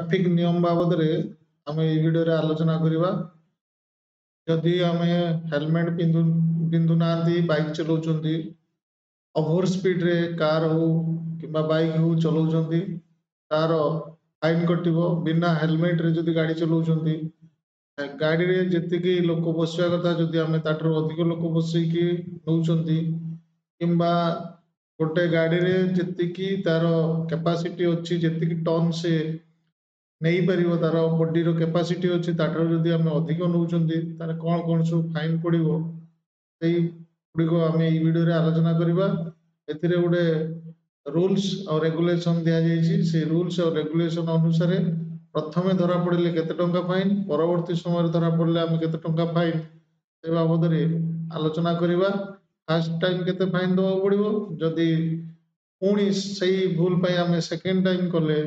Traffic नियम बाबद रे आम ये वीडियो रे आलोचना करिबा। जदि आमे हेलमेट पिंधु नांती बाइक चलाउछंती ओवर स्पीड रे कार हो किंबा बाइक हो चलाउछंती तार फाइन कटिबो। बिना हेलमेट रे जदि गाड़ी चलाउछंती गाड़ी रे जेतिकी लोक बसिया कथा जदि आमे ताठरो अधिक लोक बसैकी नउछंती किंबा गोटे गाड़ी रे जेतिकी तार कैपेसिटी अछि जेतिकी टन से नहीं पारिबो तार बॉडी रो कैपेसिटी अछि ताठरो जदि आमे अधिक नउछंती तारे कोन कोन सब फाइन पड़िबो सेई गुडिको आमे ई वीडियो रे आलोचना करिबा। एथिरे गुडे रूल्स और रेगुलेशन दिया जायछि। से रूल्स और रेगुलेशन अनुसार प्रथमे धरा पड़िले केते टंका फाइन, परवर्ती समय धरा पड़िले आमे केते टंका फाइन से बाबद रे आलोचना करिबा। फर्स्ट टाइम केते फाइन दो पड़िबो, जदि पुणी सही भूल पाई आमे सेकंड टाइम कले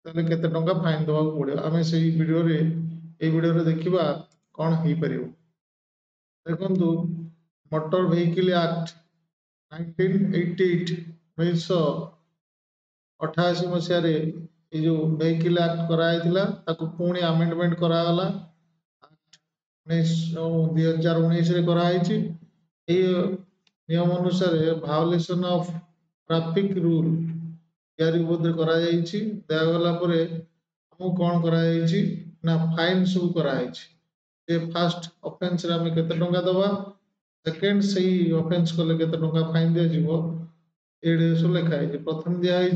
ताले केते टंका फाइन दो पड़िबो। आमे सही वीडियो रे ए वीडियो रे देखिबा कोन हेई परिबो। देखंतु मोटर व्हीकल एक्ट 1988 1988 मसिया रे ए जो व्हीकल एक्ट कराइथिला ताकू पुणी अमेंडमेंट करागला। एक्ट 2019 रे कराइछि। ए नियम अनुसार वायोलेशन ऑफ ट्रैफिक रूल यारी बोध करा जायछि। देगला परे हमु कोन करा जायछि ना फाइन सब करा जायछि। जे फर्स्ट ऑफेंस रे हम केते टंका दबा, सेकंड सही ऑफेंस कले केते टंका फाइन दिया जिवो एडे सो लिखा है। प्रथम दिया है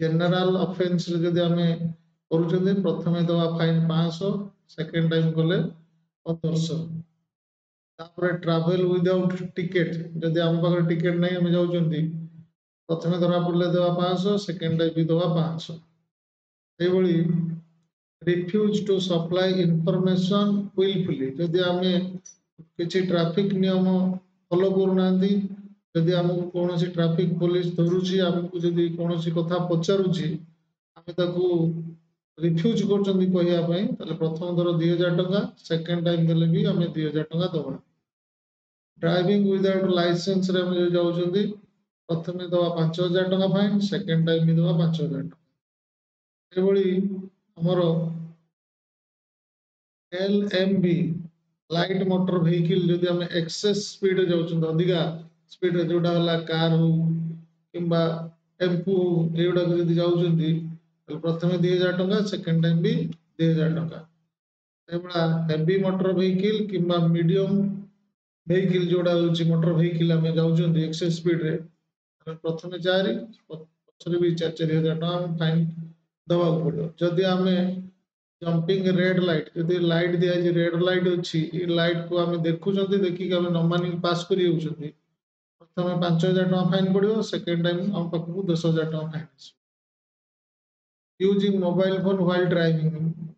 जनरल ऑफेंस रे जदि हमें करूछंती प्रथमे दवा फाइन 500, सेकंड टाइम कले 1500। तापर ट्रैवल विदाउट टिकट जदि हम पाखर टिकट नहीं हम जाउछंती प्रथमे धरा पड़ले दवा 500, सेकंड टाइम भी दवा 500। ए बळी refuse to supply information wilfully जदि हमें किसी ट्रैफिक नियम फॉलो करूनांती, जदि हमको कौन सी ट्रैफिक पुलिस धरुची हमको जदि कौन सी कथा पचारुची आमे ताकू रिफ्यूज करचंदी कहिया पई ताले प्रथम थर 2000 टंका, सेकंड टाइम देले भी हमें 2000 टंका दबा। ड्राइविंग विदाउट लाइसेंस रे हम जाउचंदी प्रथमे दवा 5000 टंका फाइन, सेकंड टाइम भी दवा 5000 टंका। ए बळी हमरो एलएमबी लाइट मोटर व्हीकल जदि हम एक्सेस स्पीड जाउछंदी अधिका स्पीड रे जोडा वाला कार हो किंबा टेम्पो एउडा जदि जाउछंती ताले प्रथमे 2000 टंका, सेकंड टाइम भी 2000 टंका। एबळा हेवी मोटर व्हीकल किंबा मीडियम व्हीकल जोडा होची मोटर व्हीकल हम जाउछंती एक्सेस स्पीड रे ताले प्रथमे 4 पछरे भी 4-4000 टंका फाइन दवा पड़ो। जदि हमें जंपिंग रेड लाइट जदि लाइट दिया जे रेड लाइट अछि ई लाइट को हम देखुछंती देखि के हम न मानि पास करि होउछंती प्रथमे 5000 टंका फाइन पड़ियो, सेकंड टाइम हम पकू 10000 टंका fine. Using mobile phone while driving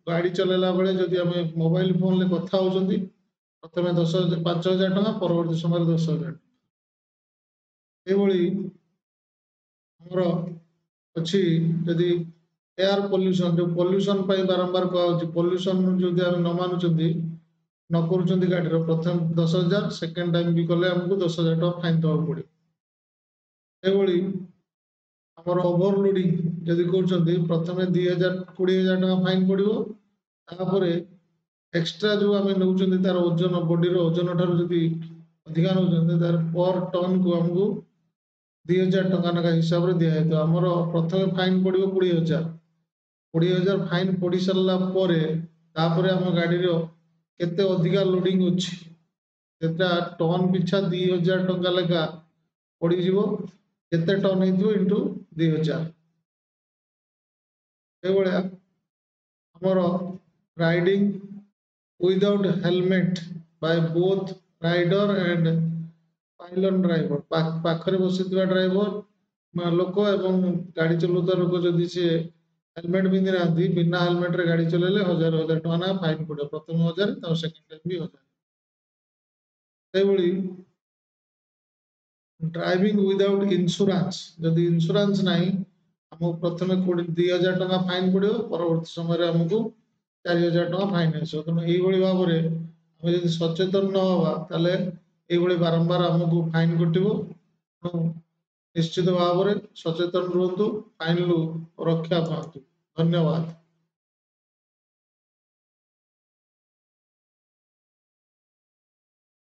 गाड़ी चलेला बेले जदि हम मोबाइल फोन ले कथा होउछंती प्रथमे 5000 टंका, परवर्ती समय 10000। ए बळी हमरो अछि जदि एयर पोल्यूशन जो पोल्यूशन पाई बारंबार कहउछि पोल्यूशन जदि हम न मानुछंती न करूछंती गाड़ी रो प्रथम 10000, सेकंड टाइम भी कले हमको 10000 टंका फाइन दवा पड़े। ए बळी हमर ओवरलोडिंग जदि करूछंती प्रथमे 2000 20000 टंका फाइन पड़िबो। तापरे एक्स्ट्रा जो हम नउछंती तार ओजन बॉडी रो ओजन ठारो जदि अधिका नउछंती तार पर टन को हमको 2000 टंका नका हिसाब रे दिया हेतो। हमर प्रथमे फाइन पड़िबो 20000, 20000 फाइन पड़ी सरला परे तापरे हम गाड़ी रो केते अधिका लोडिंग अछि सेटा टन पिछा 2000 टंका लगा पड़ी जिवो। केते टन हेतिबो इनटू 2000। ए बळिया हमरो riding without helmet by both rider and pilot driver पाखरे बसितबा ड्राइवर लोक एवं गाड़ी चलौता लोक जदि से हेलमेट पिंधि नांती बिना हेलमेट रे गाड़ी चलेले 1000 टंका ना फाइन पड़ो। प्रथम 1000 ताऊ सेकंड टाइम भी 1000। ए बळी ड्राइविंग विदाउट इंश्योरेंस जदि इंश्योरेंस नाही हमको प्रथमे 2000 टंका फाइन पड़ो, परवर्ती समय हमको 4000 टंका फाइन आसो। तो एई बळी भाबरे हम जदि सचेतन न होबा ताले एई बळी बारंबार हमको फाइन कटिबो। निश्चित भाबरे सचेतन रहंतु, फाइन लु रक्षा पातु। धन्यवाद।